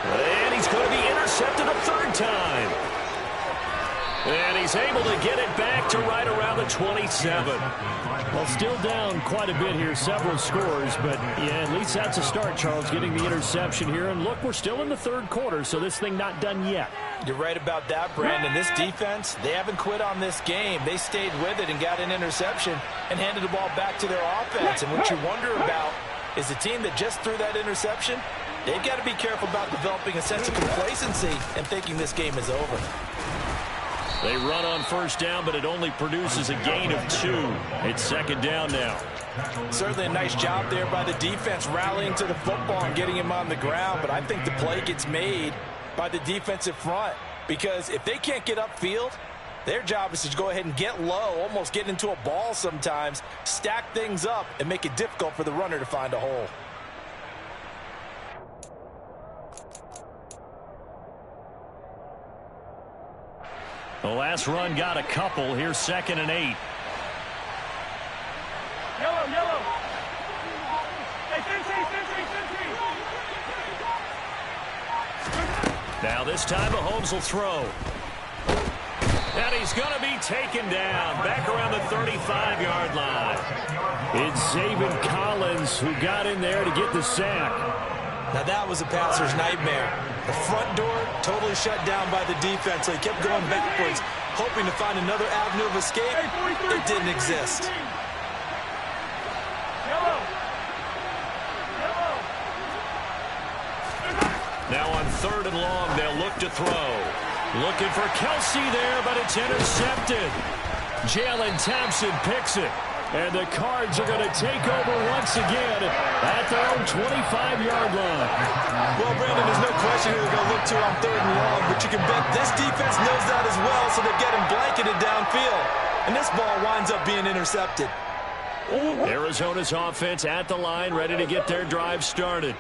And he's going to be intercepted a 3rd time. And he's able to get it back to right around the 27. Well, still down quite a bit here, several scores, but yeah, at least that's a start, Charles, getting the interception here. And look, we're still in the 3rd quarter, so this thing not done yet. You're right about that, Brandon. This defense, they haven't quit on this game. They stayed with it and got an interception and handed the ball back to their offense. And what you wonder about is the team that just threw that interception, they've got to be careful about developing a sense of complacency and thinking this game is over. They run on 1st down, but it only produces a gain of 2. It's 2nd down now. Certainly a nice job there by the defense rallying to the football and getting him on the ground, but I think the play gets made by the defensive front because if they can't get upfield, their job is to go ahead and get low, almost get into a ball sometimes, stack things up, and make it difficult for the runner to find a hole. The last run got a couple. Here's 2nd and 8. Yellow. Now this time Mahomes will throw. And he's going to be taken down back around the 35-yard line. It's Zaven Collins who got in there to get the sack. Now that was a passer's nightmare. The front door totally shut down by the defense, so he kept going backwards, hoping to find another avenue of escape. It didn't exist. Now on 3rd and long, they'll look to throw. Looking for Kelsey there, but it's intercepted. Jalen Thompson picks it. And the Cards are going to take over once again at their own 25-yard line. Well, Brandon, there's no question who they're going to look to on 3rd and long, but you can bet this defense knows that as well, so they're getting blanketed downfield. And this ball winds up being intercepted. Arizona's offense at the line, ready to get their drive started.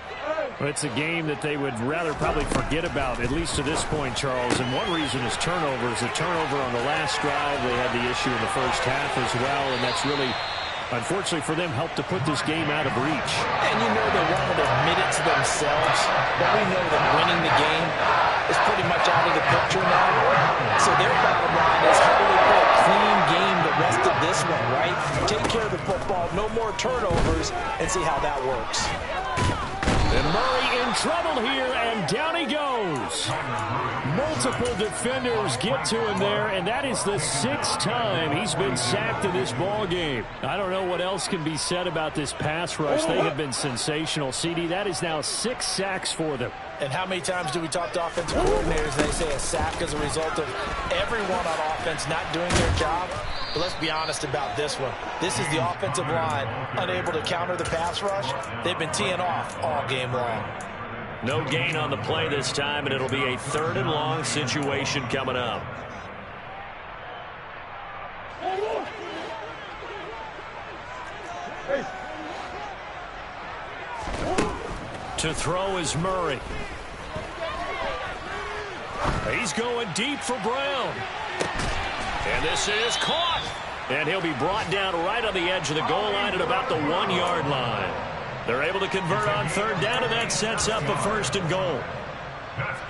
It's a game that they would rather probably forget about, at least to this point, Charles. And one reason is turnovers. The turnover on the last drive, they had the issue in the first half as well, and that's really, unfortunately for them, helped to put this game out of reach. And you know they won't admit it to themselves, but we know that winning the game is pretty much out of the picture now. So their bottom line is how do they play a clean game the rest of this one, right? Take care of the football, no more turnovers, and see how that works. And Murray in trouble here, and down he goes. Multiple defenders get to him there, and that is the 6th time he's been sacked in this ball game. I don't know what else can be said about this pass rush. They have been sensational. CD, that is now 6 sacks for them. And how many times do we talk to offensive coordinators and they say a sack as a result of everyone on offense not doing their job? But let's be honest about this one. This is the offensive line unable to counter the pass rush. They've been teeing off all game long. No gain on the play this time, and it'll be a 3rd and long situation coming up. To throw is Murray. He's going deep for Brown. And this is caught. And he'll be brought down right on the edge of the goal line at about the 1-yard line. They're able to convert on 3rd down, and that sets up a 1st and goal.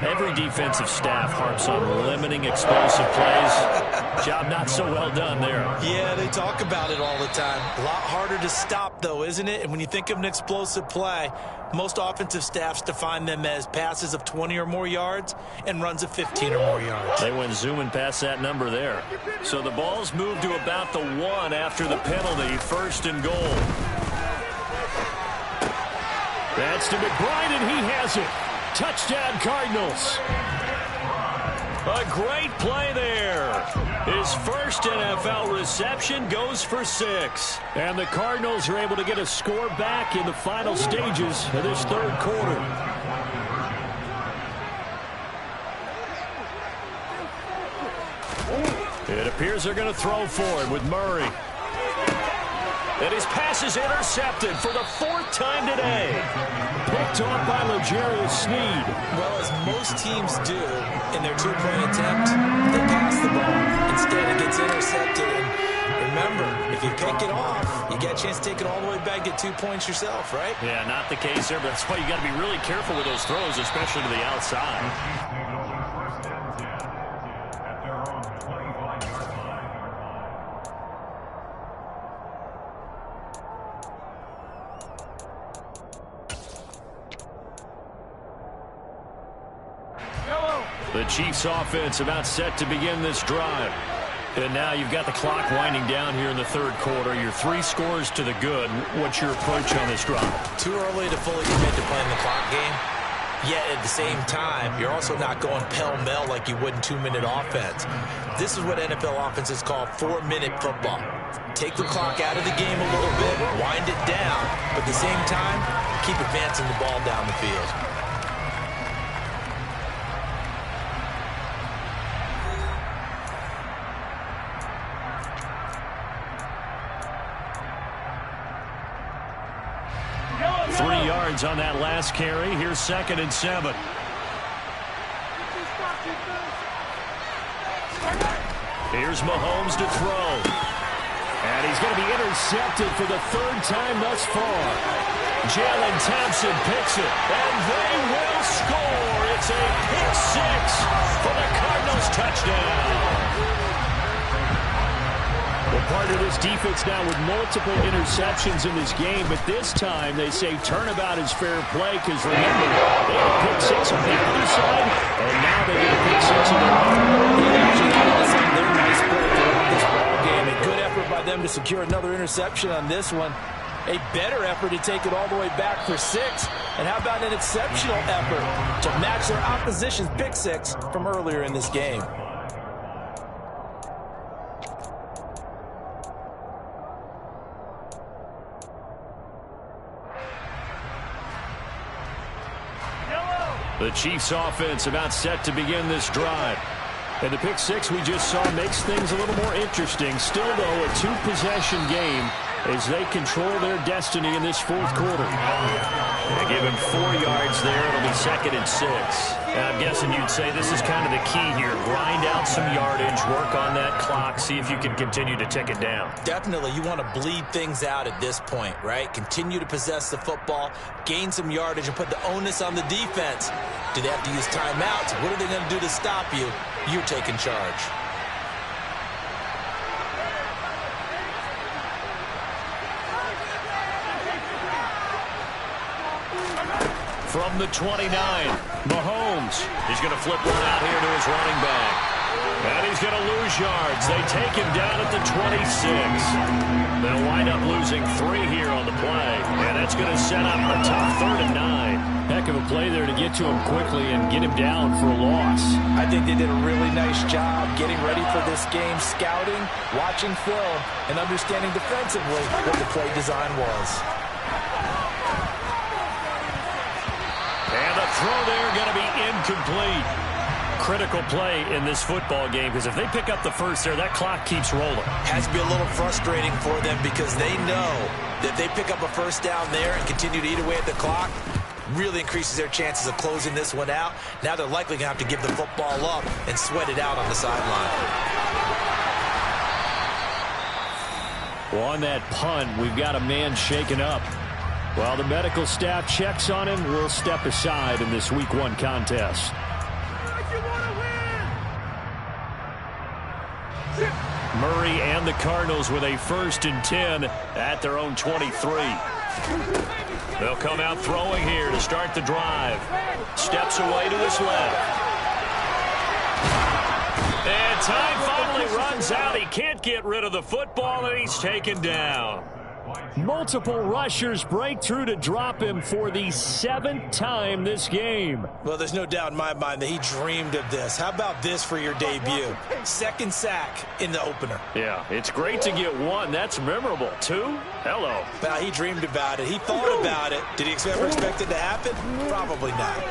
Every defensive staff harps on limiting explosive plays. Job not so well done there. Yeah, they talk about it all the time. A lot harder to stop, though, isn't it? And when you think of an explosive play, most offensive staffs define them as passes of 20 or more yards and runs of 15 or more yards. They went zooming past that number there. So the ball's moved to about the 1 after the penalty. 1st and goal. That's to McBride, and he has it. Touchdown, Cardinals. A great play there. His first NFL reception goes for 6. And the Cardinals are able to get a score back in the final stages of this 3rd quarter. It appears they're going to throw for it with Murray. And his pass is intercepted for the 4th time today. Picked off by L'Jarius Sneed. Well, as most teams do in their 2-point attempt, they pass the ball. Instead, it gets intercepted. And remember, if you pick it off, you get a chance to take it all the way back, get 2 points yourself, right? Yeah, not the case there, but that's why you got to be really careful with those throws, especially to the outside. The Chiefs offense about set to begin this drive. And now you've got the clock winding down here in the 3rd quarter. You're 3 scores to the good. What's your approach on this drive? Too early to fully commit to playing the clock game. Yet at the same time, you're also not going pell-mell like you would in 2-minute offense. This is what NFL offenses call 4-minute football. Take the clock out of the game a little bit, wind it down, but at the same time, keep advancing the ball down the field. On that last carry. Here's 2nd and 7. Here's Mahomes to throw. And he's going to be intercepted for the 3rd time thus far. Jalen Thompson picks it. And they will score. It's a pick 6 for the Cardinals touchdown. Well, part of this defense now with multiple interceptions in this game, but this time they say turnabout is fair play because remember, they had a pick 6 on the other side, and now they get a pick 6 on their own. Their nice play throughout this ball game. A good effort by them to secure another interception on this one. A better effort to take it all the way back for 6. And how about an exceptional effort to match their opposition's pick 6 from earlier in this game? The Chiefs offense about set to begin this drive. And the pick 6 we just saw makes things a little more interesting. Still, though, a 2-possession game as they control their destiny in this fourth quarter. They give him 4 yards there. It'll be 2nd and 6. And I'm guessing you'd say this is kind of the key here. Grind out some yardage, work on that clock, see if you can continue to tick it down. Definitely, you want to bleed things out at this point, right? Continue to possess the football, gain some yardage, and put the onus on the defense. Do they have to use timeouts? What are they going to do to stop you? You're taking charge. From the 29, Mahomes. He's going to flip one out here to his running back. And he's going to lose yards. They take him down at the 26. They'll wind up losing 3 here on the play. And that's going to set up a tough 3rd and 9. Heck of a play there to get to him quickly and get him down for a loss. I think they did a really nice job getting ready for this game, scouting, watching film, and understanding defensively what the play design was. And the throw there going to be incomplete. Critical play in this football game, because if they pick up the first there, that clock keeps rolling. Has to be a little frustrating for them because they know that they pick up a first down there and continue to eat away at the clock, really increases their chances of closing this one out. Now they're likely going to have to give the football up and sweat it out on the sideline. Well, on that punt, we've got a man shaken up. While the medical staff checks on him, we'll step aside in this Week 1 contest. Murray and the Cardinals with a 1st and 10 at their own 23. They'll come out throwing here to start the drive. Steps away to his left. And time finally runs out. He can't get rid of the football, and he's taken down. Multiple rushers break through to drop him for the 7th time this game. Well, there's no doubt in my mind that he dreamed of this. How about this for your debut? 2nd sack in the opener. Yeah, it's great to get 1. That's memorable. 2? Hello. Well, he dreamed about it. He thought about it. Did he ever expect it to happen? Probably not.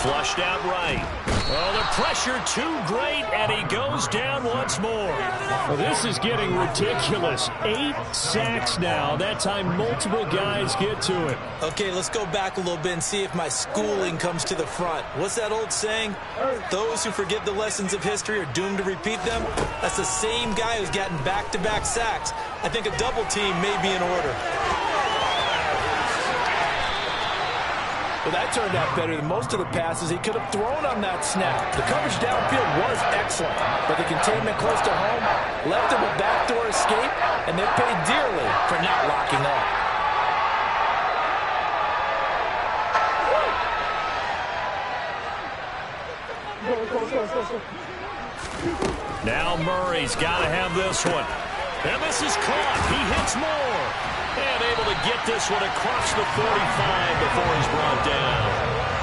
Flushed out right. Oh, the pressure too great, and he goes down once more. Well, this is getting ridiculous. 8 sacks now. That time multiple guys get to it. Okay, let's go back a little bit and see if my schooling comes to the front. What's that old saying? Those who forget the lessons of history are doomed to repeat them. That's the same guy who's gotten back-to-back sacks. I think a double team may be in order. Well, that turned out better than most of the passes he could have thrown on that snap. The coverage downfield was excellent, but the containment close to home left him a backdoor escape, and they paid dearly for not locking up. Now Murray's got to have this one. And this is caught. He hits more. And able to get this one across the 45 before he's brought down.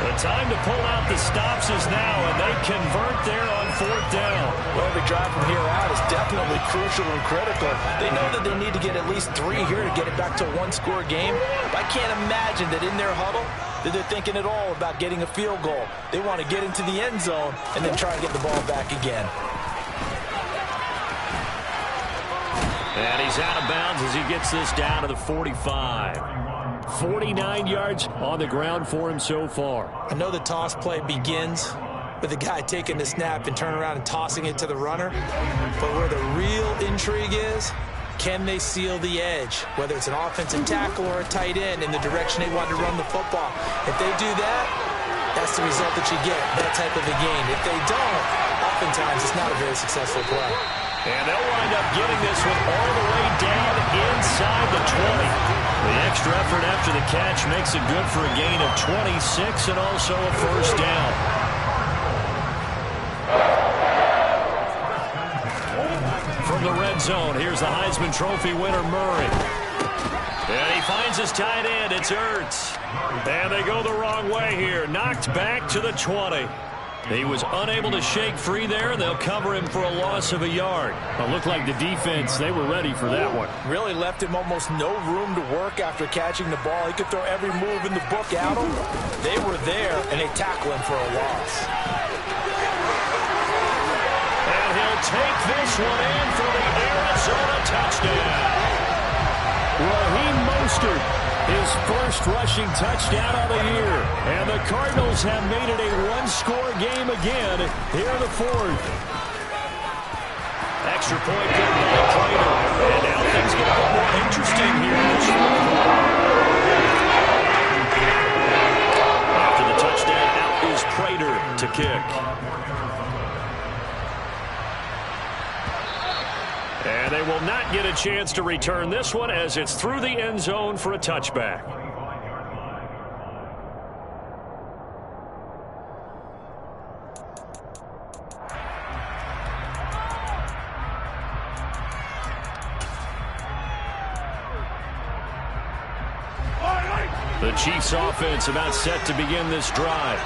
The time to pull out the stops is now, and they convert there on 4th down. Well, every drive from here out is definitely crucial and critical. They know that they need to get at least 3 here to get it back to a 1-score game. But I can't imagine that in their huddle that they're thinking at all about getting a field goal. They want to get into the end zone and then try and get the ball back again. And he's out of bounds as he gets this down to the 45. 49 yards on the ground for him so far. I know the toss play begins with the guy taking the snap and turning around and tossing it to the runner. But where the real intrigue is, can they seal the edge? Whether it's an offensive tackle or a tight end in the direction they want to run the football. If they do that, that's the result that you get, that type of a game. If they don't, oftentimes it's not a very successful play. And they'll wind up getting this one all the way down inside the 20. The extra effort after the catch makes it good for a gain of 26 and also a 1st down. From the red end zone. Here's the Heisman Trophy winner, Murray. And he finds his tight end. It's Ertz. And they go the wrong way here. Knocked back to the 20. He was unable to shake free there. They'll cover him for a loss of a yard. It looked like the defense, they were ready for that one. Really left him almost no room to work after catching the ball. He could throw every move in the book at him. They were there, and they tackle him for a loss. And he'll take this one in for the Arizona touchdown. Raheem Mostert, his first rushing touchdown of the year. And the Cardinals have made it a one-score game again here in the fourth. Extra point good by Prater. And now things get a bit more interesting here in this fourth quarter. After the touchdown, out is Prater to kick. And they will not get a chance to return this one as it's through the end zone for a touchback. The Chiefs offense about set to begin this drive.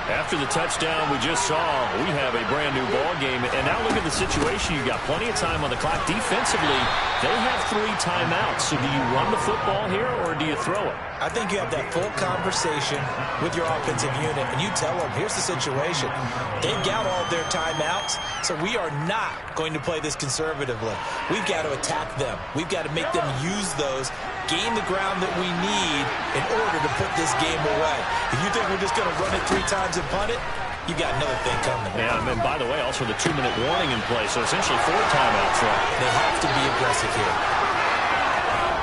After the touchdown we just saw, we have a brand new ball game. And now look at the situation. You've got plenty of time on the clock. Defensively, they have 3 timeouts. So do you run the football here or do you throw it? I think you have that full conversation with your offensive unit, and you tell them, here's the situation. They've got all of their timeouts, so we are not going to play this conservatively. We've got to attack them. We've got to make them use those, gain the ground that we need in order to put this game away. If you think we're just going to run it 3 times and punt it, you've got another thing coming. Yeah, and by the way, also the 2-minute warning in play, so essentially 4 timeouts left. They have to be aggressive here.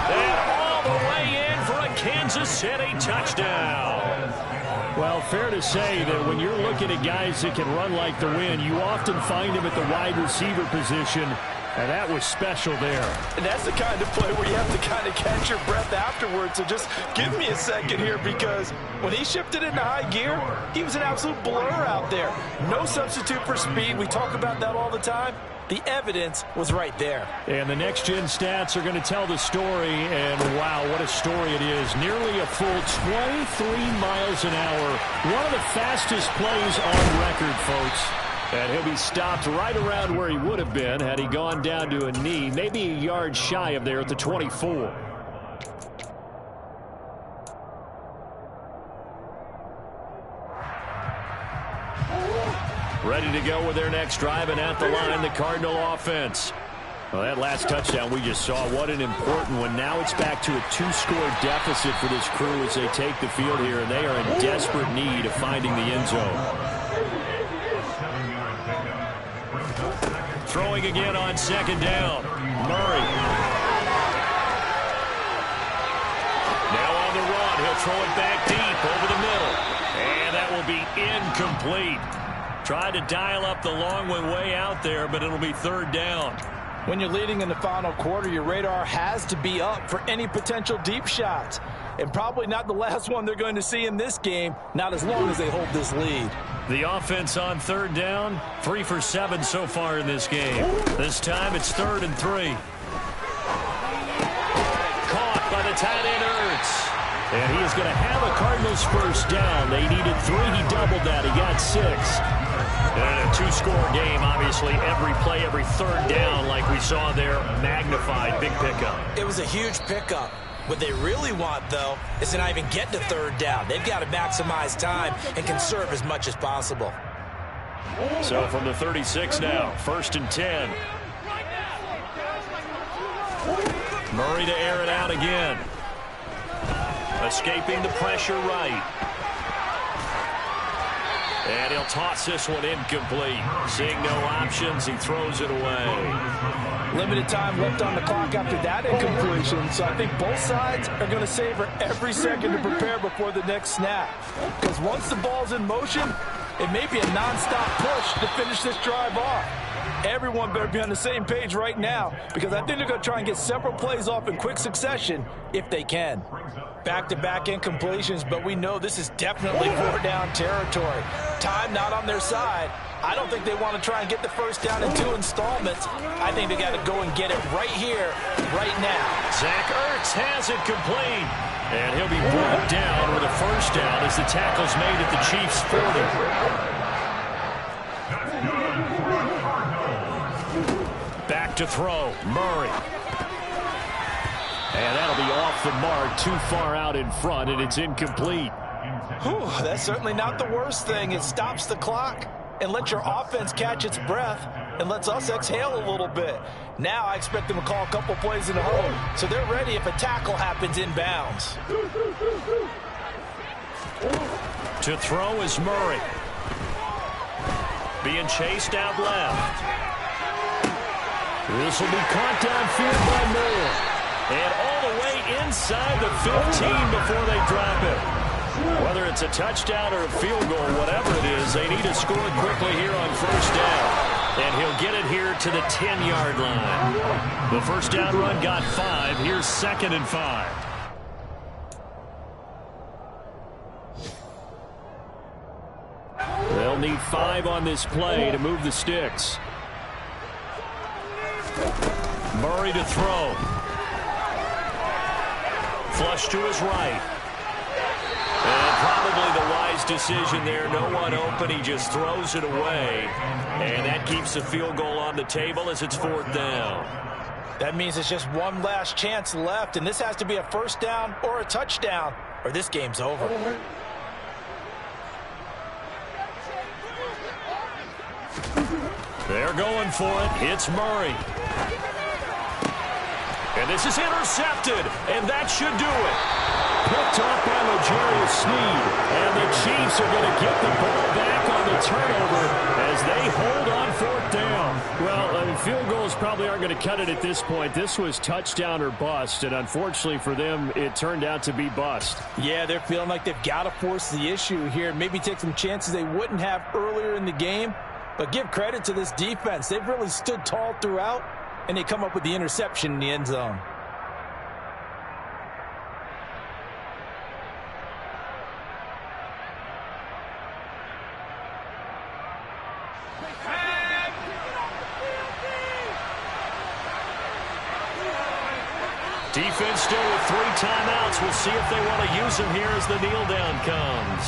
And all the way in for a Kansas City touchdown. Well, fair to say that when you're looking at guys that can run like the wind, you often find them at the wide receiver position. And that was special there. And that's the kind of play where you have to kind of catch your breath afterwards. So just give me a second here, because when he shifted into high gear, he was an absolute blur out there. No substitute for speed. We talk about that all the time. The evidence was right there. And the next-gen stats are going to tell the story. And, wow, what a story it is. Nearly a full 23 miles an hour. One of the fastest plays on record, folks. And he'll be stopped right around where he would have been had he gone down to a knee, maybe a yard shy of there at the 24. Ready to go with their next drive, and at the line, the Cardinal offense. Well, that last touchdown we just saw, what an important one. Now it's back to a 2-score deficit for this crew as they take the field here, and they are in desperate need of finding the end zone. Throwing again on 2nd down. Murray. Now on the run. He'll throw it back deep over the middle. And that will be incomplete. Tried to dial up the long one way out there, but it'll be 3rd down. When you're leading in the final quarter, your radar has to be up for any potential deep shots. And probably not the last one they're going to see in this game, not as long as they hold this lead. The offense on 3rd down, 3 for 7 so far in this game. This time it's 3rd and 3. Caught by the tight end Ertz. And he is going to have a Cardinals first down. They needed 3. He doubled that. He got 6. And a 2-score game, obviously. Every play, every 3rd down, like we saw there, magnified. Big pickup. It was a huge pickup. What they really want, though, is to not even get to 3rd down. They've got to maximize time and conserve as much as possible. So from the 36 now, 1st and 10. Murray to air it out again. Escaping the pressure right. And he'll toss this one incomplete. Seeing no options, he throws it away. Limited time left on the clock after that incompletion, so I think both sides are going to savor every second to prepare before the next snap. Because once the ball's in motion, it may be a nonstop push to finish this drive off. Everyone better be on the same page right now, because I think they're going to try and get several plays off in quick succession if they can. Back-to-back incompletions, but we know this is definitely 4-down territory. Time not on their side. I don't think they want to try and get the first down in 2 installments. I think they got to go and get it right here, right now. Zach Ertz has it complete. And he'll be brought down with a first down as the tackle's made at the Chiefs' 40. Back to throw, Murray. And that'll be off the mark, too far out in front, and it's incomplete. Whew, that's certainly not the worst thing. It stops the clock and lets your offense catch its breath and lets us exhale a little bit. Now I expect them to call a couple plays in a row, so they're ready if a tackle happens inbounds. To throw is Murray. Being chased out left. This will be caught downfield by Moore. And all the way inside the 15 before they drop it. Whether it's a touchdown or a field goal, whatever it is, they need to score quickly here on first down. And he'll get it here to the 10-yard line. The first down run got 5. Here's 2nd and 5. They'll need 5 on this play to move the sticks. Murray to throw. Flush to his right. And probably the wise decision there. No one open. He just throws it away. And that keeps the field goal on the table as it's 4th down. That means it's just one last chance left, and this has to be a first down or a touchdown, or this game's over. They're going for it. It's Murray. And this is intercepted, and that should do it. Picked off by L'Jarius Sneed, and the Chiefs are going to get the ball back on the turnover as they hold on 4th down. Well, field goals probably aren't going to cut it at this point. This was touchdown or bust, and unfortunately for them, it turned out to be bust. Yeah, they're feeling like they've got to force the issue here, maybe take some chances they wouldn't have earlier in the game. But give credit to this defense. They've really stood tall throughout, and they come up with the interception in the end zone. Defense still with 3 timeouts. We'll see if they want to use them here as the kneel down comes.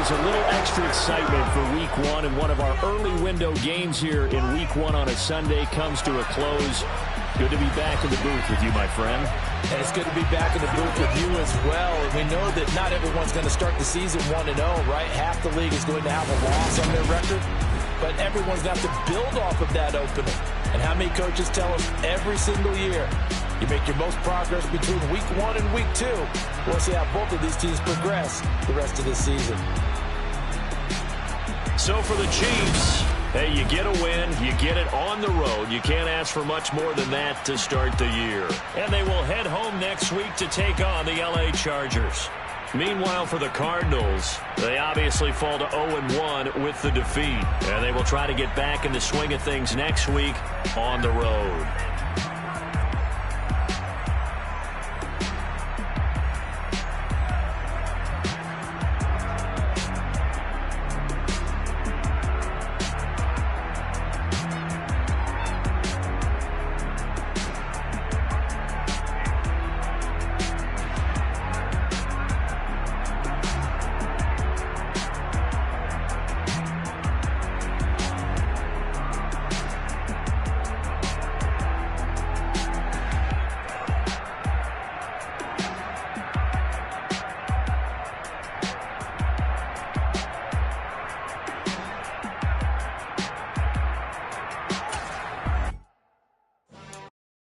A little extra excitement for Week 1, and one of our early window games here in Week 1 on a Sunday comes to a close. Good to be back in the booth with you, my friend. And it's good to be back in the booth with you as well. And we know that not everyone's going to start the season 1-0, right? Half the league is going to have a loss on their record, but everyone's going to have to build off of that opening. And how many coaches tell us every single year, you make your most progress between Week 1 and Week 2. We'll see how both of these teams progress the rest of the season. So for the Chiefs, hey, you get a win, you get it on the road. You can't ask for much more than that to start the year. And they will head home next week to take on the LA Chargers. Meanwhile, for the Cardinals, they obviously fall to 0-1 with the defeat. And they will try to get back in the swing of things next week on the road.